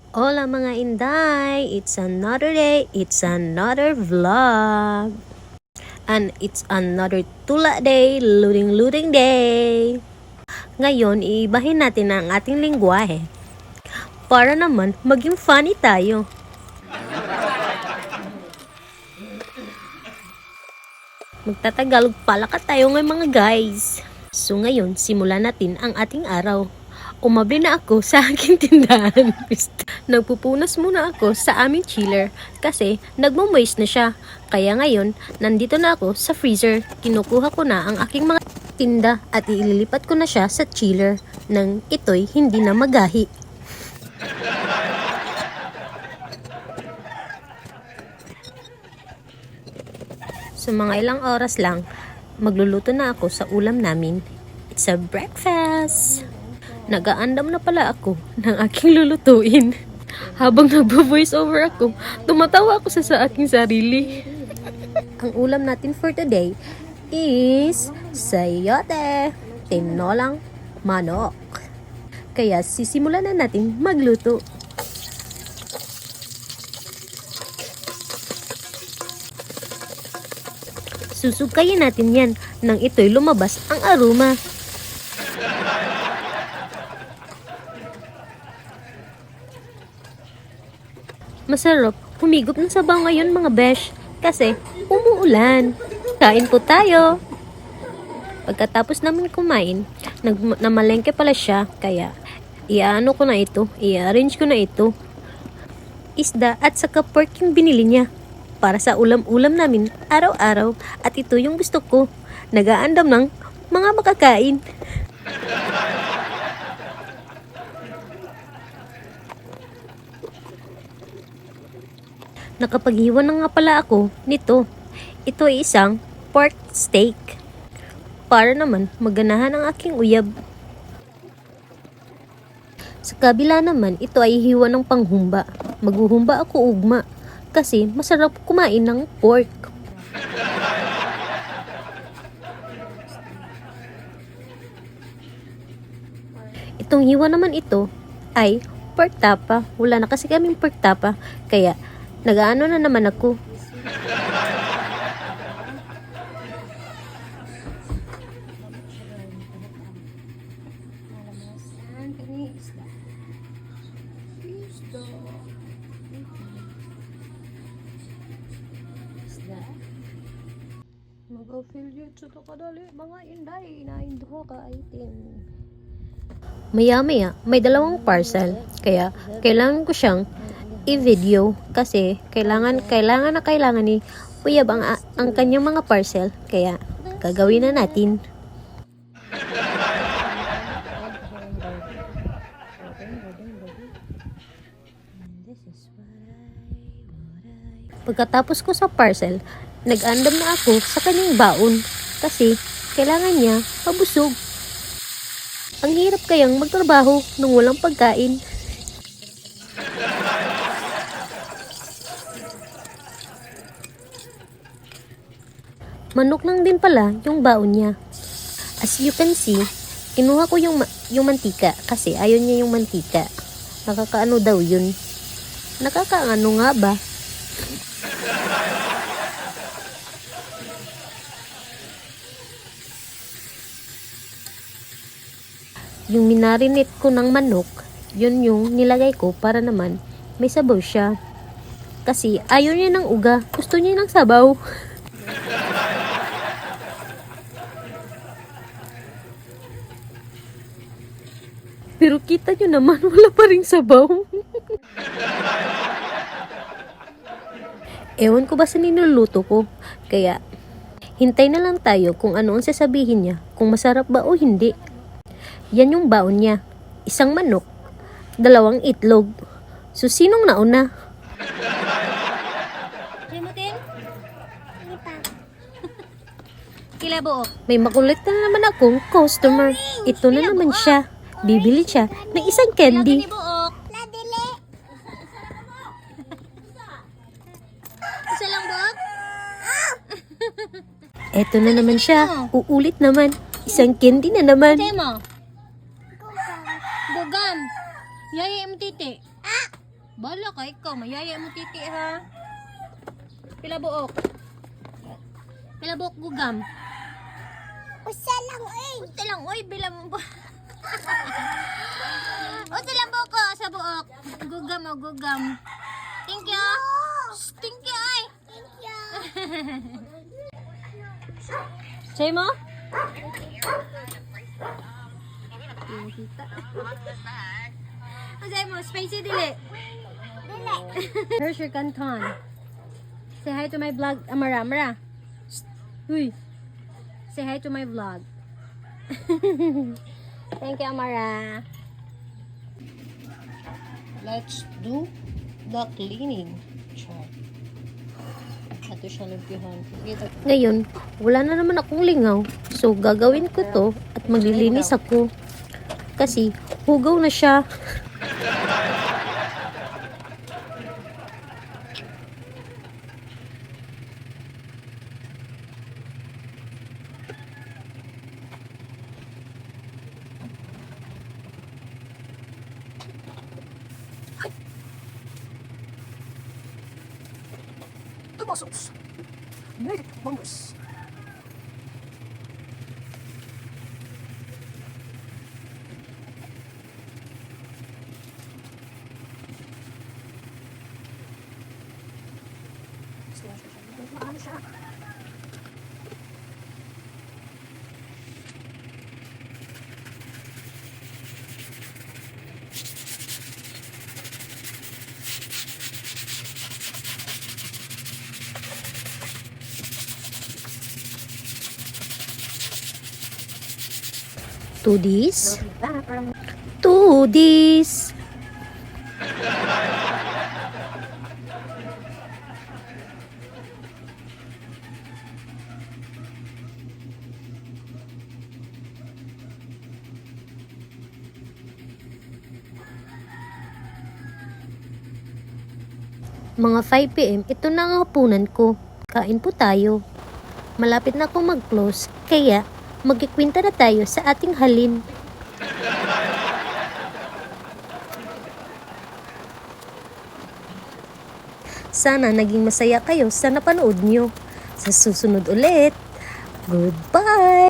Hola mga Inday! It's another day, it's another vlog. And it's another tula day, luring day. Ngayon, iibahin natin ang ating lingwahe para naman maging funny tayo. Magtatagalog pala ka tayo ngayon mga guys. So ngayon, simulan natin ang ating araw. Umabli na ako sa aking tindahan. Nagpupunas muna ako sa aming chiller kasi nagmo-moist na siya. Kaya ngayon, nandito na ako sa freezer. Kinukuha ko na ang aking mga tinda at ililipat ko na siya sa chiller nang ito'y hindi na magahi. So mga ilang oras lang, magluluto na ako sa ulam namin. It's a breakfast! Nag-aandam na pala ako ng aking lulutuin. Habang nagbo-voice over ako, tumatawa ako sa aking sarili. Ang ulam natin for today is sayote, tinolang manok. Kaya sisimulan na natin magluto. Susukayin natin yan nang ito'y lumabas ang aroma. Masarap humigop ng sabaw ngayon mga besh kasi umuulan. Kain po tayo. Pagkatapos namin kumain, namalengke pala siya kaya i-arrange ko na ito. Isda at saka pork yung binili niya para sa ulam-ulam namin araw-araw at ito yung gusto ko. Nag-aandam ng mga makakain. Nakapaghiwa na nga pala ako nito. Ito ay isang pork steak. Para naman maganahan ang aking uyab. Sa kabila naman, ito ay hiwa ng panghumba. Maghuhumba ako ugma kasi masarap kumain ng pork. Itong hiwa naman ito ay pork tapa. Wala na kasi kaming pork tapa kaya nag-aano na naman ako. Mag-affiliate sa kadali mga Inday na induho ka item. Maya-maya, may dalawang parcel. Kaya kailangan ko siyang i-video kasi kailangan ni Uyab ang kanyang mga parcel. Kaya gagawin na natin. Pagkatapos ko sa parcel, nag-andam na ako sa kanyang baon kasi kailangan niya mabusog. Ang hirap kayang magtrabaho nung walang pagkain. Manok lang din pala yung baon niya. As you can see, kinuha ko yung mantika kasi ayaw niya yung mantika. Nakakaano daw yun? Nakakaano nga ba? Yung minarinate ko ng manok, yun yung nilagay ko para naman may sabaw siya. Kasi ayaw niya ng uga, gusto niya ng sabaw. Pero kita nyo naman, wala pa ring sabaw. Ewan ko ba sa niluluto ko. Kaya, hintay na lang tayo kung ano ang sasabihin niya, kung masarap ba o hindi. Yan yung baon niya. Isang manok, 2 itlog. So, sinong nauna? Remotin? Hindi pa. Kilabo. May makulit na naman akong customer. Ito na naman siya. Bibili siya ng isang candy. Isa lang buok? Eto na naman siya. Uulit naman. Isang candy na naman. Bugam. Yaya mo titi. Bala ka ikaw, mayaya mo titi ha. Pila buok? Pila buok gugam? Usa lang eh. Usa lang, oy, bila mo ba? Usa lang buok ko sa buok. Gugam o gugam. Thank you. Thank you ay. Thank you. Say mo? Say mo, spicy dili. Dili. Here's your canton. Say hi to my vlog, Amara. Amara. Uy. Say hi to my vlog. Thank you, Amara. Let's do the cleaning. Ito siya lumpihan. Ngayon, wala na naman akong lingaw. So, gagawin ko to at maglilinis ako. Kasi, hugaw na siya. Muscles. Made it wonders. To this. To this. Mga 5 PM, ito na ang hapunan ko. Kain po tayo. Malapit na akong mag-close, kaya magkikwenta na tayo sa ating halin. Sana naging masaya kayo sa napanood nyo. Sa susunod ulit. Goodbye!